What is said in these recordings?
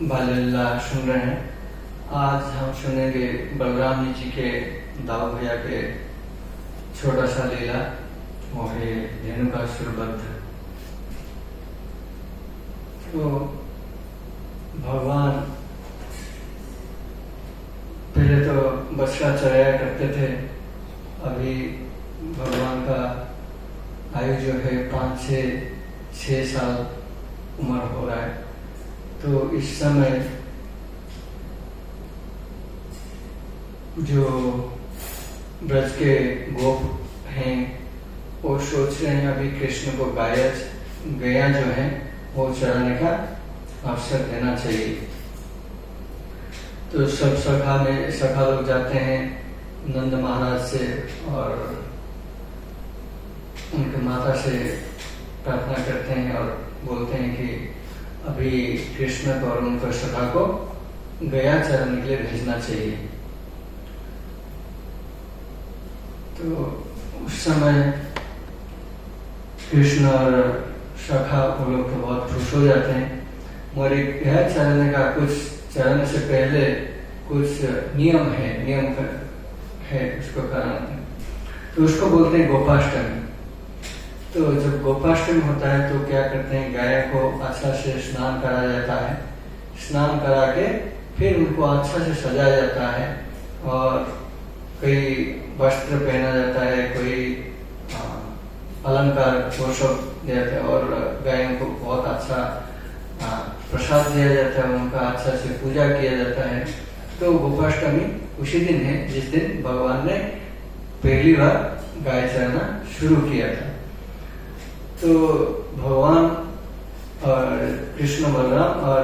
बालीला सुन रहे हैं। आज हम सुनेंगे बलराम जी के दाऊ भैया के छोटा सा लीला, वो है धेनुकासुर वध। तो भगवान पहले तो बछड़ा चराया करते थे। अभी भगवान का आयु जो है 5-6 साल उम्र हो रहा है। तो इस समय जो ब्रज के गोप हैं वो सोच रहे हैं अभी कृष्ण को गया जो है वो चराने का अवसर देना चाहिए। तो सब सखा लोग जाते हैं नंद महाराज से और उनके माता से प्रार्थना करते हैं और बोलते हैं कि अभी कृष्ण को और उनके सखा को गया चराने के लिए भेजना चाहिए। तो उस समय कृष्ण और सखा वो लोग तो बहुत खुश हो जाते हैं, मगर गया चराने का चराने से पहले कुछ नियम है उसको कराना। तो उसको बोलते हैं गोपाष्टमी। तो जब गोपाष्टमी होता है तो क्या करते हैं, गाय को अच्छा से स्नान कराया जाता है। स्नान करा के फिर उनको अच्छा से सजाया जाता है और कई वस्त्र पहना जाता है, कोई अलंकार वो सब दिया जाता है और गायों को बहुत अच्छा प्रसाद दिया जाता है, उनका अच्छा से पूजा किया जाता है। तो गोपाष्टमी उसी दिन है जिस दिन भगवान ने पहली बार गाय चराना शुरू किया था। तो भगवान और कृष्ण बलराम और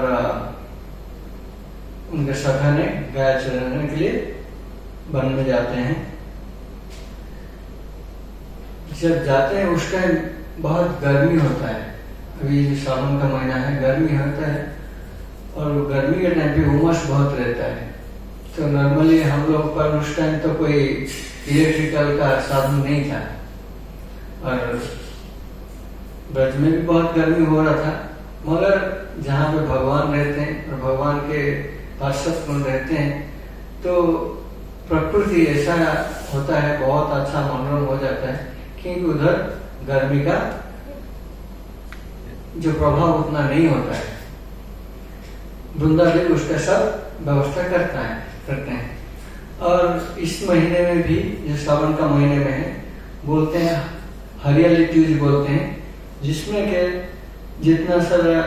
उनके सखा ने गाय चराने के लिए वन में जाते हैं। जब जाते हैं उस टाइम बहुत गर्मी होता है। अभी सावन का महीना है, गर्मी होता है और गर्मी के टाइम पे उमस बहुत रहता है। तो नॉर्मली हम लोग पर उस टाइम तो कोई इलेक्ट्रिकल का साधन नहीं था और ब्रज में भी बहुत गर्मी हो रहा था, मगर जहाँ पे भगवान रहते हैं और भगवान के पार्षद रहते हैं तो प्रकृति ऐसा होता है, बहुत अच्छा मनोरम हो जाता है क्योंकि उधर गर्मी का जो प्रभाव उतना नहीं होता है। वृंदावन उसका सब व्यवस्था करते हैं। और इस महीने में भी जो सावन का महीने में है बोलते हैं हरियाली तीज बोलते हैं, जिसमें के जितना सारा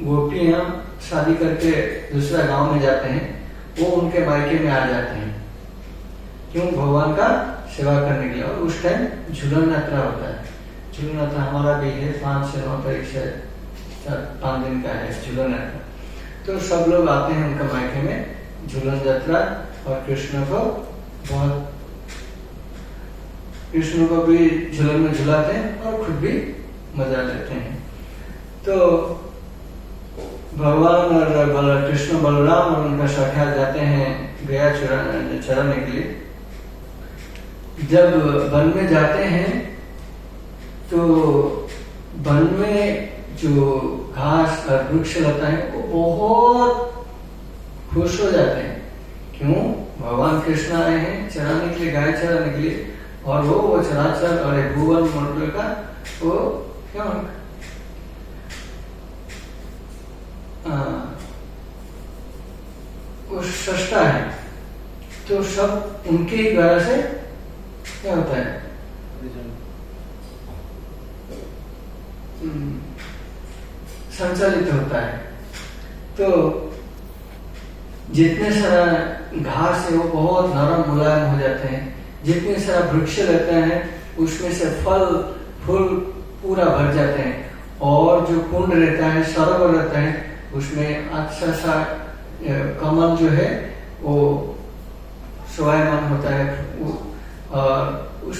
गोपियां शादी करके दूसरा गांव में जाते हैं वो उनके मायके में आ जाते हैं, क्यों? भगवान का सेवा करने के लिए। और उस टाइम झूलन यात्रा होता है। झूलन यात्रा हमारा भी है 5 से 9 तारीख से 5 दिन का है झूलन यात्रा। तो सब लोग आते हैं उनका मायके में झूलन यात्रा और कृष्ण को भी झूलन में झुलाते हैं और खुद भी मजा लेते हैं। तो भगवान और कृष्ण बलराम और उनका सखा जाते हैं गया चराने के लिए। जब वन में जाते हैं तो वन में जो घास और वृक्ष लगता है वो बहुत खुश हो जाते हैं, क्यों? भगवान कृष्ण आए हैं चराने के लिए, गाय चराने के लिए, और वो चराचर और भुवन मंडल का वो क्या वो सृष्टा है। तो सब उनके ही द्वारा से क्या होता है, संचालित होता है। तो जितने सारा घास है वो बहुत नरम मुलायम हो जाते हैं, जितने सारा वृक्ष रहते हैं उसमें से फल फूल पूरा भर जाते हैं, और जो कुंड रहता है, सरोवर रहता है, उसमें अच्छा सा कमल जो है वो शोभायमान होता है। और उस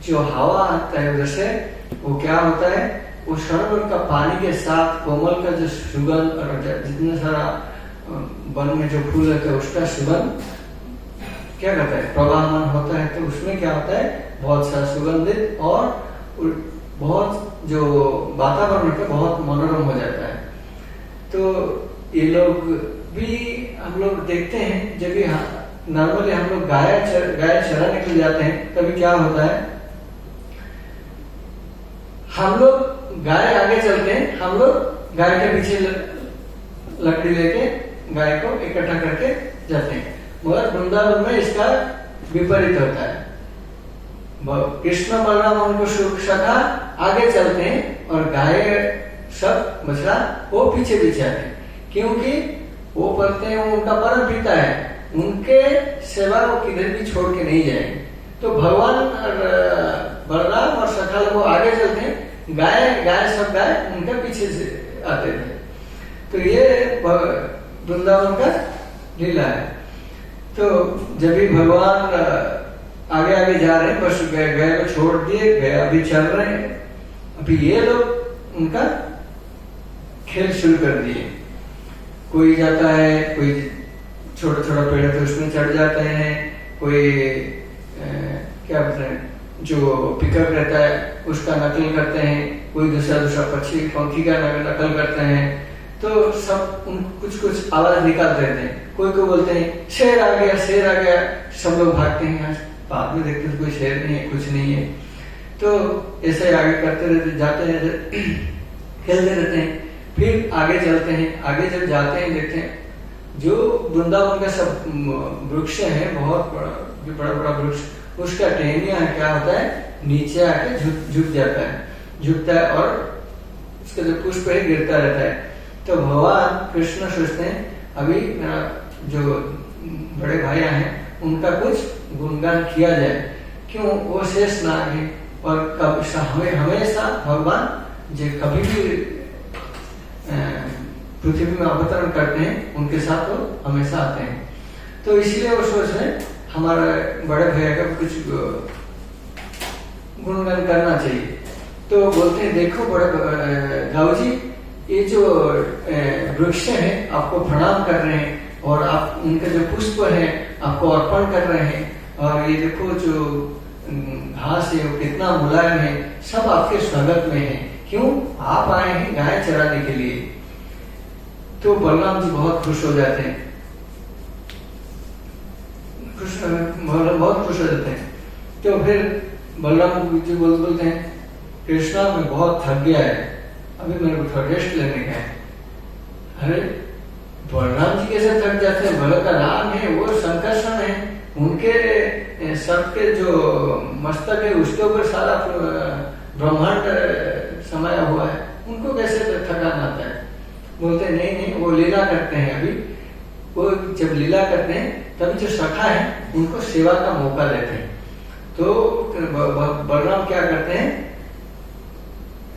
जो हवा आता है उधर से वो क्या होता है, वो सरोवर का पानी के साथ कोमल का जो सुगंध और जितना सारा वन में जो फूल रहता है उसका सुगंध क्या करता है, प्रवाहमान होता है। तो उसमें क्या होता है, बहुत सारा सुगंधित और बहुत जो वातावरण होता है बहुत मनोरम हो जाता है। तो ये लोग भी हम लोग देखते हैं, जब भी नॉर्मली हम लोग गाय चराने के लिए जाते हैं, तभी क्या होता है, हम लोग गाय आगे चलते हैं, हम लोग गाय के पीछे लकड़ी लेके गाय को इकट्ठा करके जाते हैं। मगर वृंदावन में इसका विपरीत होता है। कृष्ण बलराम उनको सखा आगे चलते हैं और गाय सब बछड़ा वो पीछे पीछे आते हैं, क्योंकि वो बोलते हैं वो उनका परम पिता है, उनके सेवा वो किधर भी छोड़ के नहीं जाएंगे। तो भगवान और बलराम और सखा लोग आगे चलते हैं, गाय सब गाय उनके पीछे से आते थे। तो ये वृंदावन का लीला है। तो जब भी भगवान आगे आगे जा रहे हैं, बस गाय को छोड़ दिए, गाय अभी चल रहे हैं, अभी ये लोग उनका खेल शुरू कर दिए। कोई जाता है, कोई छोटा छोटा पेड़ है तो उसमें चढ़ जाते हैं, कोई क्या बोलते हैं जो पिकअप रहता है उसका नकल करते हैं, कोई दूसरा पक्षी पंखी का नकल करते हैं। तो सब कुछ आवाज निकालते रहते हैं। कोई बोलते हैं शेर आ गया, शेर आ गया, सब लोग भागते हैं। बाद में देखते हैं कोई शेर नहीं है, कुछ नहीं है। तो ऐसे आगे करते रहते, जाते रहते, खेलते रहते हैं। फिर आगे चलते हैं, आगे जब जाते हैं देखते हैं जो वृंदावन का सब वृक्ष है, बहुत बड़ा वृक्ष, उसका टहनिया क्या होता है, नीचे आके झुक जाता है, झुकता है और उसका जो पुष्प है गिरता रहता है। तो भगवान कृष्ण सोचते हैं अभी मेरा जो बड़े भाई हैं उनका कुछ गुणगान किया जाए, क्यों वो शेष नाग है और कभी हमेशा भगवान जो कभी भी पृथ्वी में अवतरण करते हैं उनके साथ वो हमेशा आते हैं। तो इसलिए वो सोच रहे हमारा बड़े भैया का कुछ गुणगान करना चाहिए। तो बोलते हैं देखो बड़े गाँव जी, ये जो वृक्ष है आपको प्रणाम कर रहे हैं और आप उनके जो पुष्प है आपको अर्पण कर रहे हैं, और ये देखो जो घास है वो कितना मुलायम है, सब आपके स्वागत में है, क्यों आप आए हैं गाय चराने के लिए। तो बलराम जी बहुत खुश हो जाते हैं, बहुत खुश हो जाते हैं। तो फिर बलराम जी बोलते हैं कृष्णा मैं बहुत थक गया है, अभी मेरे को थोड़ा रेस्ट लेने का है। अरे बलराम जी कैसे थक जाते हैं, भले का राम है, वो संकर्षण है, उनके सबके जो मस्तक है उसके ऊपर सारा ब्रह्मांड समाया हुआ है, उनको कैसे थकान आता है। बोलते नहीं वो लीला करते हैं, अभी वो जब लीला करते हैं तभी जो सखा है उनको सेवा का मौका देते हैं। तो बलराम क्या करते हैं,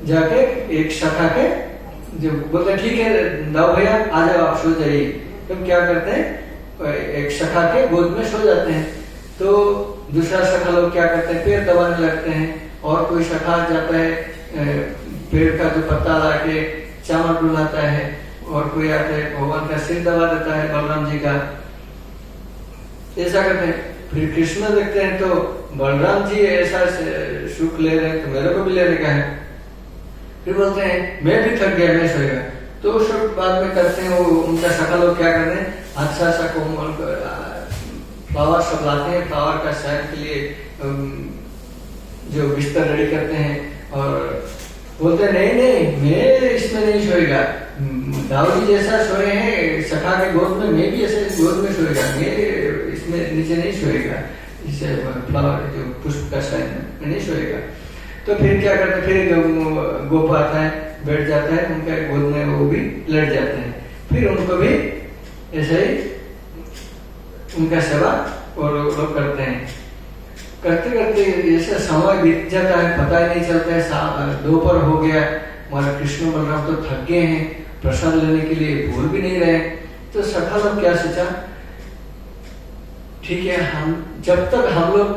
जाके एक सखा के जो बोलते ठीक है दाऊ भैया आ जाओ आप सो जाइए, तो क्या करते हैं एक सखा के गोद में सो जाते हैं। तो दूसरा सखा लोग क्या करते हैं पैर दबाने लगते हैं, और कोई सखा जाता है पेड़ का जो पत्ता ला के चावल डुलाता है, और कोई आता है भगवान का सिर दबा देता है बलराम जी का, ऐसा करते हैं। फिर कृष्ण देखते हैं तो बलराम जी ऐसा सुख ले रहे हैं तो मेरे को भी लेने का है। फिर बोलते हैं मैं भी थक गया, मैं सोएगा। तो सब बाद में करते हैं, वो उनका सखा लोग क्या करते हैं अच्छा सा कोमल फ्लावर सब लाते हैं, फ्लावर का शयन के लिए जो बिस्तर रेडी करते हैं, और बोलते नहीं मैं इसमें नहीं सोएगा, दाऊ जी जैसा सोए हैं सखा के गोद में, मैं भी ऐसे गोद में सोएगा, मैं इसमें नीचे नहीं सोएगा, इसे फ्लावर जो पुष्प का शयन में नहीं सोएगा। तो फिर क्या करते, फिर गोप आता है बैठ जाता है उनका गोद में, वो भी लड़ जाते हैं। फिर उनको भी ऐसे ही उनका सेवा और लोग करते हैं। करते करते ऐसे समय बीत जाता है, पता ही नहीं चलता है, दोपहर हो गया, हमारे कृष्ण बलराम तो थक गए हैं, प्रसाद लेने के लिए भूल भी नहीं रहे। तो सखा लोग क्या सोचा, ठीक है हम जब तक हम लोग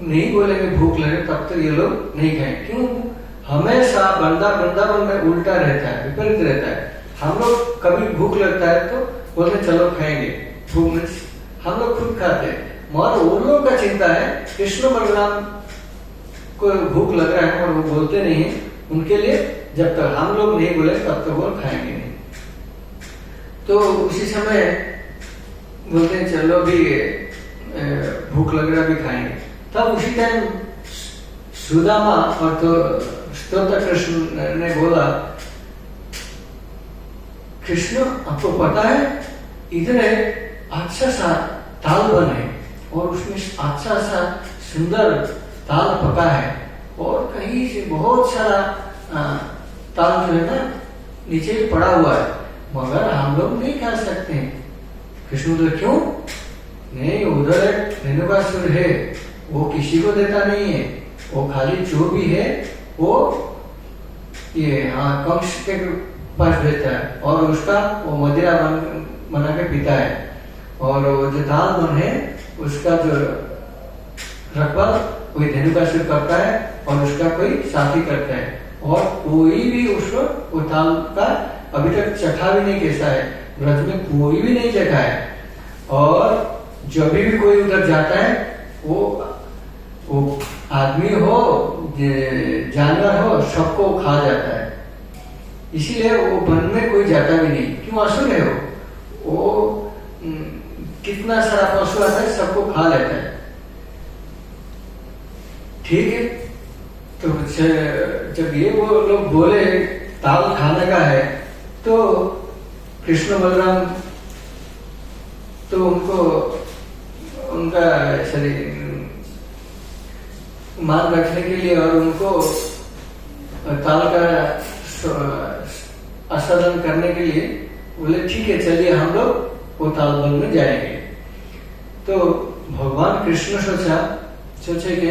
नहीं बोलेंगे भूख लगे तब तक ये लोग नहीं खाएं। क्यों, हमेशा वृंदावन में उल्टा रहता है, विपरीत रहता है। हम लोग कभी भूख लगता है तो बोलते चलो खाएंगे, भूख हम लोग खुद खाते हैं, मगर उन लोगों का चिंता है कृष्ण बलराम को भूख लग रहा है और वो बोलते नहीं है, उनके लिए जब तक हम लोग नहीं बोले तब तक वो खाएंगे नहीं। तो उसी समय बोलते हैं चलो भी भूख लग रहा भी खाएंगे। तब उसी टाइम सुदामा और तो स्तोत्र कृष्ण ने बोला, कृष्ण आपको पता है इधर अच्छा सा ताल बन है और उसमें अच्छा सा सुंदर ताल पका है और कहीं से बहुत सारा ताल जो है ना नीचे पड़ा हुआ है, मगर हम लोग नहीं खा सकते हैं। कृष्ण बोले क्यों? नहीं, उधर एक रेणुकासुर है, वो किसी को देता नहीं है, वो खाली जो भी है वो ये कंस के पास देता है और उसका वो मदिरा बना के पीता है और वो जो दाल बन है उसका जो रखवाल कोई धेनुकासुर करता है और उसका कोई साथी करता है और कोई भी उसको वो ताल का अभी तक चखा भी नहीं कैसा है, व्रत में कोई भी नहीं चखा है। और जब भी कोई उधर जाता है वो आदमी हो जानवर हो सबको खा जाता है, इसीलिए वो वन में कोई जाता भी नहीं। क्यों? असुर है वो कितना सारा पशु आता है सबको खा लेता है। ठीक है, तो जब ये वो लोग बोले ताल खाने का है तो कृष्ण बलराम तो उनका शरीर मान रखने के लिए और उनको ताल का आस्वादन करने के लिए बोले ठीक है चलिए हम लोग वो तालबन में जाएंगे। तो भगवान कृष्ण सोचे कि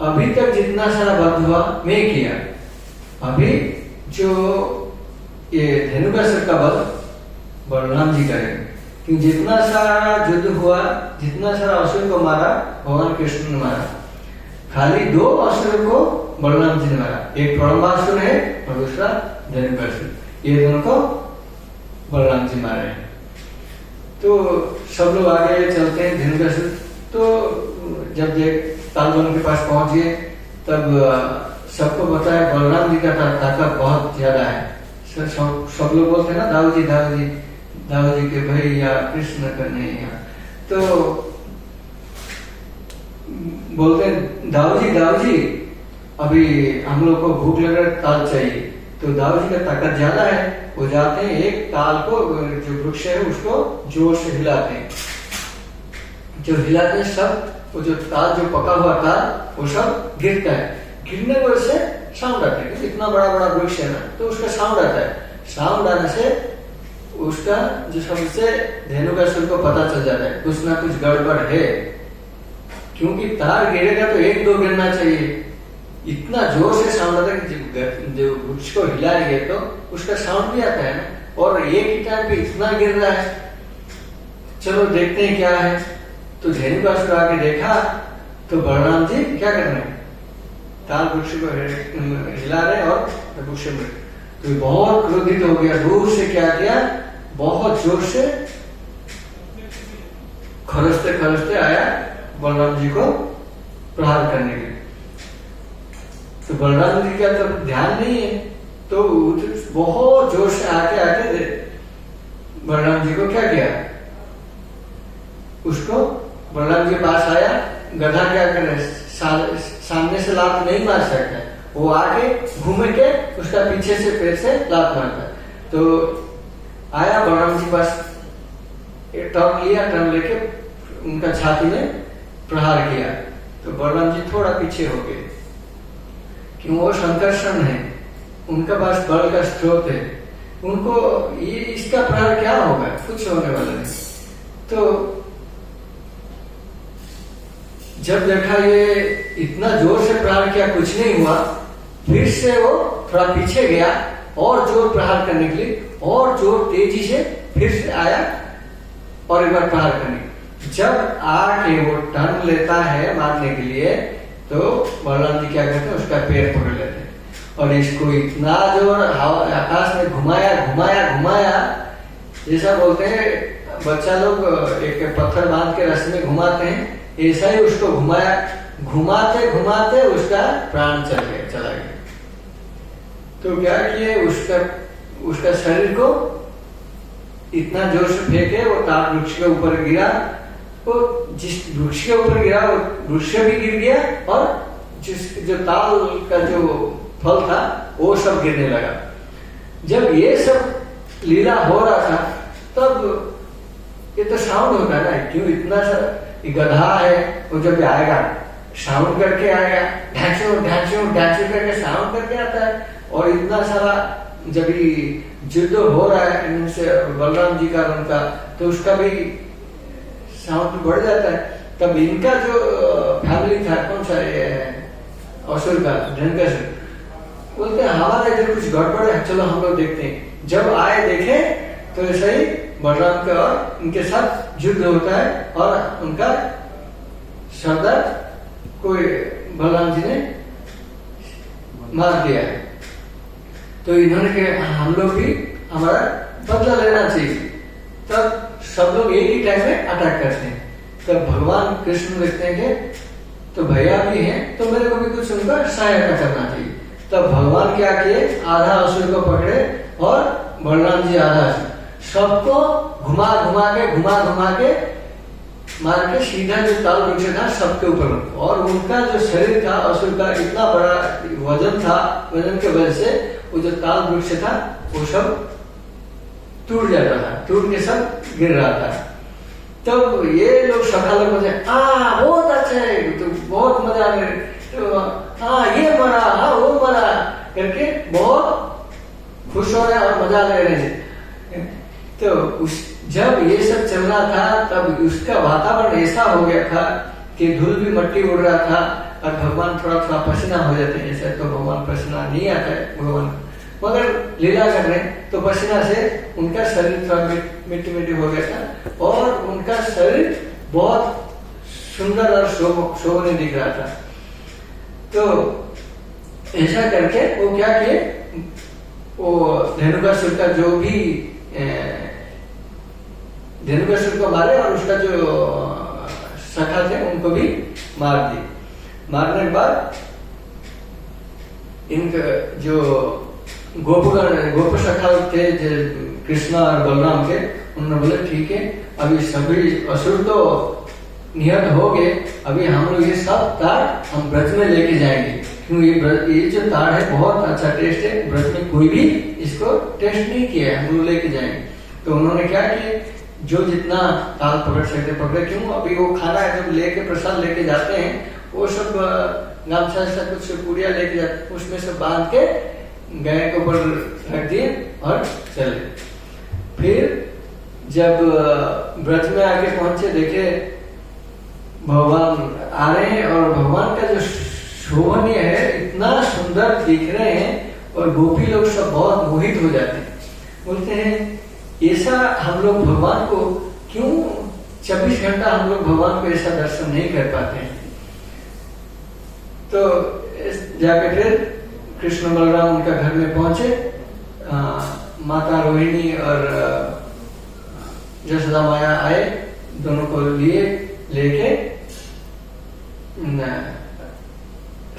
अभी तक जितना सारा वध हुआ मैं किया, अभी जो ये धेनुकासुर का वध बलराम जी करेंगे, क्योंकि जितना सारा युद्ध हुआ, जितना सारा असुर को मारा भगवान कृष्ण ने मारा, खाली 2 असुर को बलराम जी ने मारा, एक परमासुर है और दूसरा धेनुकासुर, ये दोनों को बलराम जी मारे हैं। तो सब लोग आगे चलते हैं। धेनुकासुर तो जब तालबन के पास पहुंच गए तब सबको बताया बलराम जी का ताकत बहुत ज्यादा है। सब लोग बोलते हैं ना दाऊ जी के भैया कृष्ण करने यहाँ, तो बोलते हैं दाऊ जी अभी हम लोग को भूख लग रहा है, ताल चाहिए। तो दाऊ जी का ताकत ज्यादा है, वो जाते हैं एक ताल को जो वृक्ष है उसको जोर से हिलाते हैं, जो हिलाते हैं सब वो जो ताल जो पका हुआ ताल वो सब गिरता है, गिरने की वजह से साउंड आता है, इतना बड़ा वृक्ष है ना तो उसका साउंड आता है, साउंड आने से उसका जो सबसे धेनुकासुर को पता चल जाता है कुछ ना कुछ गड़बड़ है, क्योंकि तार गिरेगा तो 1-2 गिरना चाहिए, इतना जोर से साउंड आता है कि जो वृक्ष को हिलाएंगे तो उसका साउंड भी आता है ना, और एक ही टाइम पे इतना गिर रहा है, चलो देखते हैं क्या है। तो धेनुकासुर आके देखा तो बलराम जी क्या कर रहे हैं, ताल वृक्ष को हिला रहे और वृक्ष में, तो बहुत क्रोधित हो गया, दूर से क्या किया, बहुत जोर से खरसते आया बलराम जी को प्रहार करने के लिए। तो बलराम जी का तो ध्यान नहीं है, तो बहुत जोर से आके बलराम जी को क्या किया, उसको बलराम जी के पास आया, गधा क्या करे सामने से लात नहीं मार सकता, वो आके घूम के उसका पीछे से पैर से लात मारता। तो आया बलराम जी पास, टर्न लेके उनका छाती में प्रहार किया। तो बलराम जी थोड़ा पीछे हो गए, क्यों? वो संकर्षण है, उनका पास बल का स्रोत है, उनको ये इसका प्रहार क्या होगा, कुछ होने वाला नहीं। तो जब देखा ये इतना जोर से प्रहार किया कुछ नहीं हुआ, फिर से वो थोड़ा पीछे गया और जोर प्रहार करने के लिए, और जोर तेजी से फिर से आया और एक बार प्रहार करने। जब आके वो टर्न लेता है मारने के लिए तो बलराम जी क्या करते हैं, उसका पैर पकड़ लेते हैं और इसको इतना जोर आकाश में घुमाया, जैसा बोलते हैं बच्चा लोग एक पत्थर बांध के रस्ते में घुमाते हैं, ऐसा ही उसको घुमाया, घुमाते उसका प्राण चला गया। तो क्या किए, उसका शरीर को इतना जोर से फेंके वो ताल वृक्ष के ऊपर गिरा, वो जिस वृक्ष के ऊपर गिरा वो वृक्ष भी गिर गया और जो ताल का जो फल था वो सब गिरने लगा। जब ये सब लीला हो रहा था तब ये तो साउंड होता है ना, क्यों इतना सा गधा है वो जब आएगा साउंड करके आएगा, ढांचू ढांचू ढांचू करके साउंड करके आता है। और इतना सारा जब युद्ध हो रहा है इनसे बलराम जी का उनका, तो उसका भी साउंड बढ़ जाता है। तब इनका जो फैमिली था कौन सा असुर का धनकसुर, बोलते हैं हमारा इधर कुछ गड़बड़ है, चलो हम लोग देखते हैं। जब आए देखे तो ऐसे ही बलराम का और उनके साथ युद्ध होता है और उनका सरदार कोई बलराम जी ने मार दिया है। तो इन्होंने कहा हम लोग भी हमारा बदला लेना चाहिए। तब सब लोग एक ही टाइम में अटैक करते हैं। तब भगवान कृष्ण देखते हैं कि तो भैया भी हैं तो मेरे को भी कुछ उनका सहायता करना चाहिए। तब भगवान क्या किए, आधा असुर को पकड़े और बलराम जी आधा असुर, सबको घुमा घुमा के मार के सीधा जो ताल वृक्ष था सबके ऊपर, और उनका जो शरीर था असुर का इतना बड़ा वजन था, वजन के वजह से वो जो ताल वृक्ष था वो सब टूट जाता था, टूट के सब गिर रहा था। तो ये लोग सखा लोग बोलते बहुत अच्छा है, तो बहुत मजा आ रहा, तो ये मरा वो मरा करके बहुत खुश हो रहे और मजा ले रहे हैं। तो जब ये सब चल रहा था तब उसका वातावरण ऐसा हो गया था कि धूल भी मट्टी उड़ रहा था और भगवान थोड़ा थोड़ा पसीना हो जाते हैं। ऐसे तो भगवान पसीना नहीं आता है भगवान, मगर लीला कर रहे तो पसीना से उनका शरीर थोड़ा मिट्टी मिट्टी हो गया था और उनका शरीर बहुत सुंदर और शोभनीय दिख रहा था। तो ऐसा करके वो क्या किए, वो धेनुकासुर का जो भी धेनुकासुर को मारे और उसका जो सखा थे उनको भी मार दिए। मारने के बाद इनका जो गोप सखा थे कृष्णा और बलराम के, उन्होंने बोले ठीक है अभी सभी असुर तो निहत हो गए, अभी हम लोग ये सब तार हम ब्रज में लेके जाएंगे, क्योंकि ये जो तार है बहुत अच्छा टेस्ट है, ब्रज में कोई भी इसको टेस्ट नहीं किया है, हम लोग लेके जाएंगे। तो उन्होंने क्या किया, जो जितना ताल पकड़ सकते पकड़े, क्यों अभी वो खाना है जब लेके प्रसाद लेके जाते हैं वो सब गामछा से कुछ पूड़िया लेके जाते, उसमें से बांध के गाय के ऊपर रख दिए और चले। फिर जब ब्रज में आके पहुंचे देखे भगवान आ रहे हैं और भगवान का जो शोभनीय है इतना सुंदर दिख रहे हैं और गोपी लोग सब बहुत मोहित हो जाते हैं। बोलते हैं ऐसा हम लोग भगवान को क्यों 24 घंटा हम लोग भगवान को ऐसा दर्शन नहीं कर पाते हैं। तो जाके फिर कृष्ण बलराम उनका घर में पहुंचे, माता रोहिणी और यशोदा माया आए, दोनों को लेके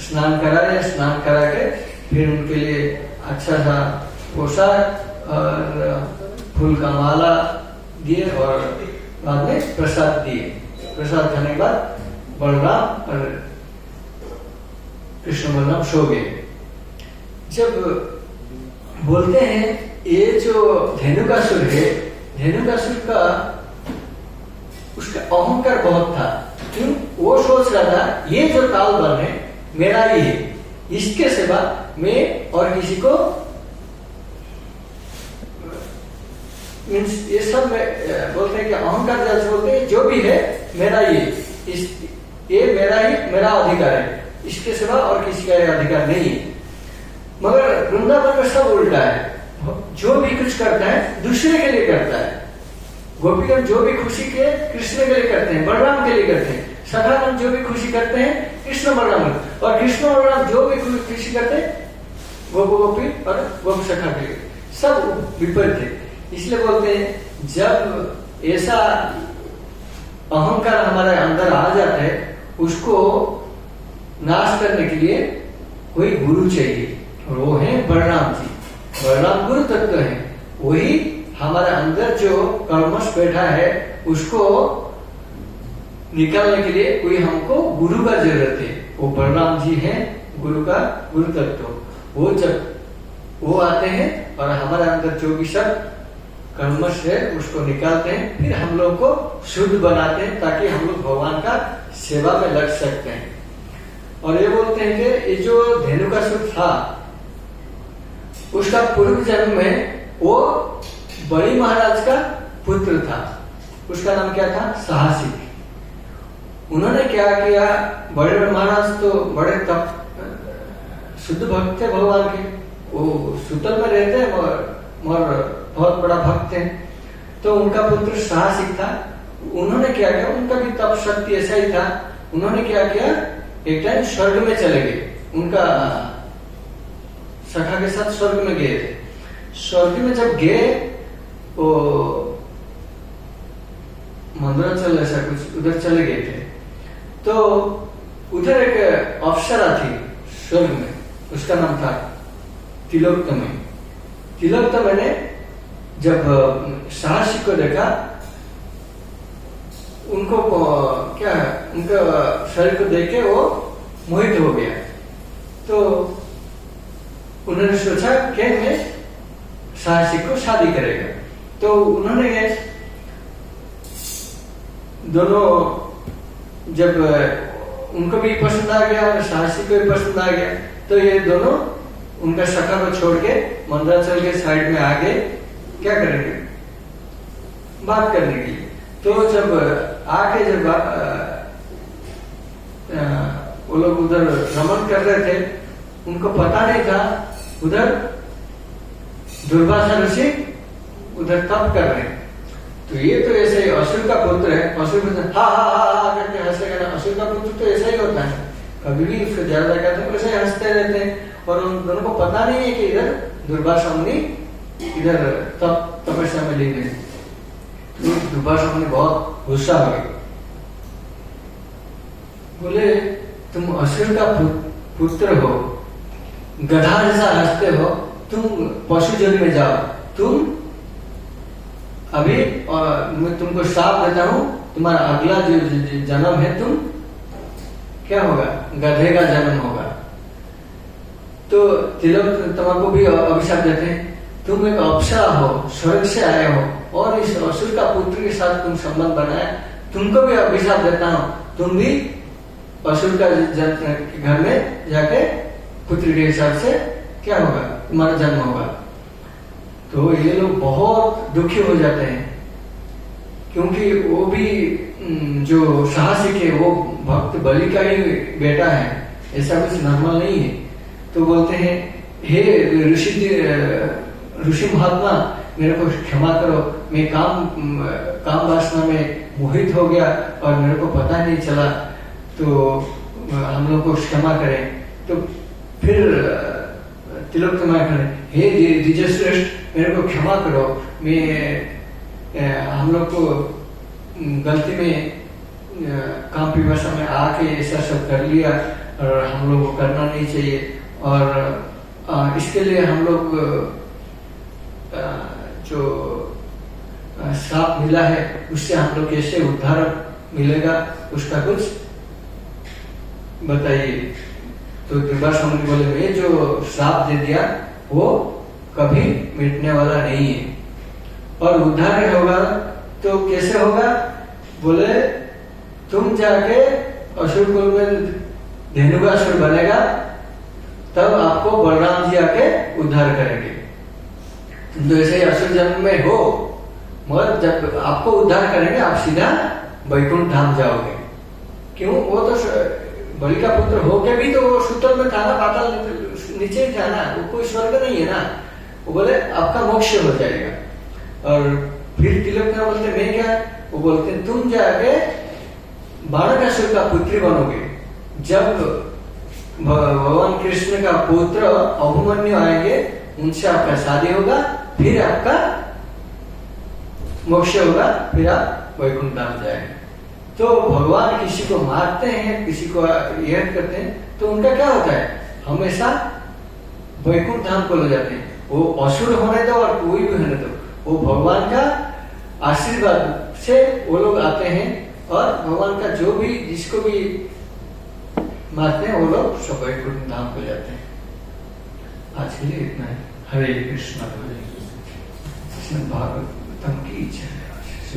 स्नान कराए, स्नान करा के फिर उनके लिए अच्छा सा पोशाक और फूल का माला दिए और बाद में प्रसाद दिए। प्रसाद खाने के बाद बलराम और कृष्ण बलराम सो गए। जब बोलते हैं ये जो धेनुकासुर है, धेनुकासुर का उसका अहंकार बहुत था, क्यों वो सोच रहा था ये जो ताल बन है मेरा ही है, इसके सिवा मैं और किसी को ये सब में बोलते हैं कि अहंकार जैसे बोलते हैं जो भी है मेरा ये मेरा ही मेरा अधिकार है, इसके सिवा और किसी का अधिकार नहीं है। मगर वृंदावन में सब उल्टा है, जो भी कुछ करता है दूसरे के लिए करता है। गोपीगण जो भी खुशी के कृष्ण के लिए करते हैं, बलराम के लिए करते हैं, सखागण जो भी खुशी करते हैं कृष्ण बलराम, और कृष्ण बलराम जो भी खुशी करते हैं गोपी और गोप सखा के लिए, सब विपरीत है। इसलिए बोलते हैं जब ऐसा अहंकार हमारे अंदर आ जाता है उसको नाश करने के लिए कोई गुरु चाहिए, और वो है बलराम जी। बलराम गुरु तत्व है, वही हमारे अंदर जो कर्मश बैठा है उसको निकालने के लिए कोई हमको गुरु का जरूरत है। वो बलराम जी हैं गुरु तत्व। वो जब वो आते हैं और हमारे अंदर जो भी सब कर्मश है उसको निकालते हैं, फिर हम लोग को शुद्ध बनाते हैं ताकि हम लोग भगवान का सेवा में लग सकते हैं। और ये बोलते हैं कि ये जो धेनुकासुर था उसका पूर्व जन्म में वो बड़ी महाराज का पुत्र था। उसका नाम क्या था? साहसिक। उन्होंने क्या किया, बड़े महाराज तो बड़े तप शुद्ध भक्त थे भगवान के, वो सुतल में रहते हैं और बहुत बड़ा भक्त है। तो उनका पुत्र साहसिक था। उन्होंने क्या किया, उनका भी तप शक्ति ऐसा ही था। उन्होंने क्या किया, एक टाइम स्वर्ग में चले गए। उनका सखा के साथ स्वर्ग में गए थे। स्वर्ग में जब गए वो मंदराचल ऐसा कुछ उधर चले गए थे। तो उधर एक अप्सरा थी स्वर्ग में, उसका नाम था तिलोत्तमा। तिलोत्तमा ने जब साहसिक को देखा, उनको क्या उनका शरीर को देख के वो मोहित हो गया। तो उन्होंने सोचा कि मैं साहसिक को शादी करेगा। तो उन्होंने दोनों जब उनको भी पसंद आ गया और साहसिक को भी पसंद आ गया, तो ये दोनों उनका सखा को छोड़ के मंदराचल के साइड में आ गए। क्या करेंगे, बात करने के लिए। तो जब आके जब वो लोग उधर भ्रमण कर रहे थे, उनको पता नहीं था उधर दुर्वासा ऋषि उधर तप कर रहे हैं। तो ये तो ऐसे असुर का पुत्र है, असुर हा हा हा हा करके हंसेगा ना। असुर का पुत्र तो ऐसा ही होता है, कभी भी उसको ज्यादा कहते हैं वैसे ही हंसते रहते हैं। और उन दोनों को पता नहीं है कि इधर दुर्वासा मुनि इधर तपस्या में लीन है। तो दुर्वासा मुनि बहुत गुस्सा हो गए, बोले तुम असुर का पुत्र हो, गधा जैसा हंसते हो, तुम पशु जन्म में जाओ। तुम अभी मैं तुमको श्राप देता हूं, तुम्हारा अगला जो जन्म है तुम क्या होगा, गधे का जन्म होगा। तो तिलोत्तमा को भी अभिशाप देते हैं, तुम एक अप्सरा हो, स्वर्ग से आए हो और इस असुर का पुत्र के साथ तुम संबंध बनाया, तुमको भी अभिशाप देता हूं, तुम भी असुर का घर में जाके पुत्र के हिसाब से क्या होगा, तुम्हारा जन्म होगा। तो ये लोग बहुत दुखी हो जाते हैं, क्योंकि वो भी जो साहसिक है वो भक्त बलि का ही बेटा है, ऐसा कुछ नॉर्मल नहीं है। तो बोलते हैं हे ऋषि महात्मा, मेरे को क्षमा करो, मैं काम वासना में मोहित हो गया और मेरे को पता नहीं चला, तो हम लोग को क्षमा करें। तो फिर तिलोत्तमा करें, हे द्विजश्रेष्ठ, मेरे को क्षमा करो, मैं हम लोग को गलती में काम पिपासा में आके ऐसा सब कर लिया और हम लोग को करना नहीं चाहिए। और इसके लिए हम लोग जो श्राप मिला है उससे हम लोग कैसे उद्धार मिलेगा, उसका कुछ बताइए। तो दुर्वासा मुनि बोले, मैं जो श्राप दे दिया वो कभी मिटने वाला नहीं है और उद्धार होगा तो कैसे होगा, बोले तुम जाके असुर कुल में धेनुकासुर बनेगा, तब आपको बलराम जी आके उद्धार करेंगे। तुम तो ऐसे ही असुर जन्म में हो, मगर जब आपको उद्धार करेंगे आप सीधा वैकुंठ धाम जाओगे। क्यों, वो तो बलि का पुत्र होके भी तो वो सूतल में था ना, पाताल नीचे ही था ना, वो कोई स्वर्ग नहीं है ना। वो बोले आपका मोक्ष हो जाएगा। और फिर तिलोत्तमा बोलते मैं क्या, वो बोलते तुम जाके बाणकासुर का पुत्री बनोगे। जब भगवान कृष्ण का पुत्र अभिमन्यु आएंगे, उनसे आपका शादी होगा, फिर आपका मोक्ष होगा, फिर आप वैकुंठ धाम जाएंगे। तो भगवान किसी को मारते हैं, किसी को यह करते हैं, तो उनका क्या होता है, हमेशा वैकुंठ धाम को ले जाते हैं। वो असुर होने दो और कोई भी होने दो, वो भगवान का आशीर्वाद से वो लोग आते हैं और भगवान का जो भी जिसको भी मारते हैं वो लोग सब वैकुंठ धाम को जाते हैं। आज के लिए इतना है। हरे कृष्ण भागवतम की जय।